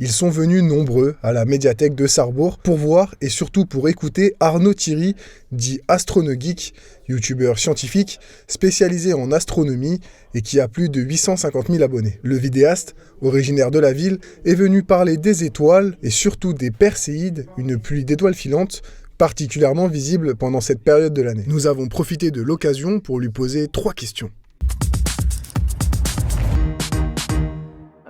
Ils sont venus nombreux à la médiathèque de Sarrebourg pour voir et surtout pour écouter Arnaud Thierry, dit Astronogeek, youtubeur scientifique spécialisé en astronomie et qui a plus de 850 000 abonnés. Le vidéaste, originaire de la ville, est venu parler des étoiles et surtout des Perséides, une pluie d'étoiles filantes particulièrement visible pendant cette période de l'année. Nous avons profité de l'occasion pour lui poser 3 questions.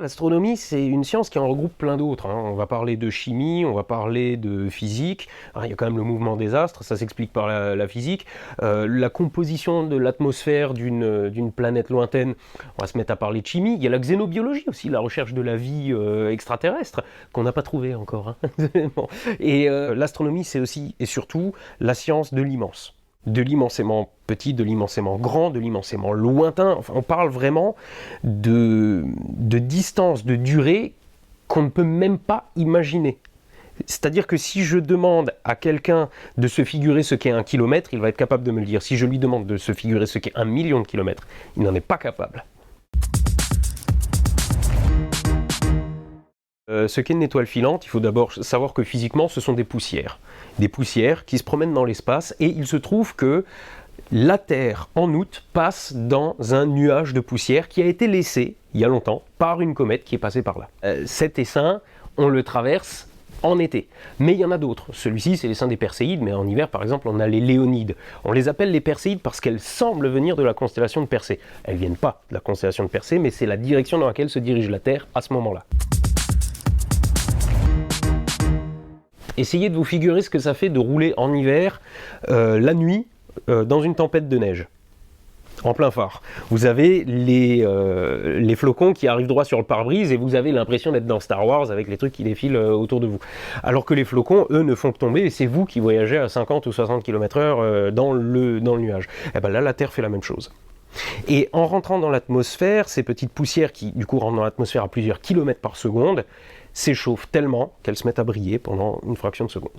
L'astronomie, c'est une science qui en regroupe plein d'autres. On va parler de chimie, on va parler de physique. Il y a quand même le mouvement des astres, ça s'explique par la physique. La composition de l'atmosphère d'une planète lointaine, on va se mettre à parler de chimie. Il y a la xénobiologie aussi, la recherche de la vie extraterrestre, qu'on n'a pas trouvée encore. Et l'astronomie, c'est aussi et surtout la science de l'immense. De l'immensément petit, de l'immensément grand, de l'immensément lointain. Enfin, on parle vraiment de distance, de durée qu'on ne peut même pas imaginer. C'est-à-dire que si je demande à quelqu'un de se figurer ce qu'est 1 kilomètre, il va être capable de me le dire. Si je lui demande de se figurer ce qu'est 1 million de kilomètres, il n'en est pas capable. Ce qu'est une étoile filante, il faut d'abord savoir que physiquement, ce sont des poussières. Des poussières qui se promènent dans l'espace et il se trouve que la Terre, en août, passe dans un nuage de poussière qui a été laissé, il y a longtemps, par une comète qui est passée par là. Cet essaim, on le traverse en été. Mais il y en a d'autres. Celui-ci, c'est l'essaim des Perséides, mais en hiver, par exemple, on a les Léonides. On les appelle les Perséides parce qu'elles semblent venir de la constellation de Persée. Elles ne viennent pas de la constellation de Persée, mais c'est la direction dans laquelle se dirige la Terre à ce moment-là. Essayez de vous figurer ce que ça fait de rouler en hiver, la nuit, dans une tempête de neige, en plein phare. Vous avez les flocons qui arrivent droit sur le pare-brise et vous avez l'impression d'être dans Star Wars avec les trucs qui défilent autour de vous. Alors que les flocons, eux, ne font que tomber et c'est vous qui voyagez à 50 ou 60 km/h dans le nuage. Et bien là, la Terre fait la même chose. Et en rentrant dans l'atmosphère, ces petites poussières qui, du coup, rentrent dans l'atmosphère à plusieurs kilomètres par seconde, s'échauffent tellement qu'elles se mettent à briller pendant une fraction de seconde.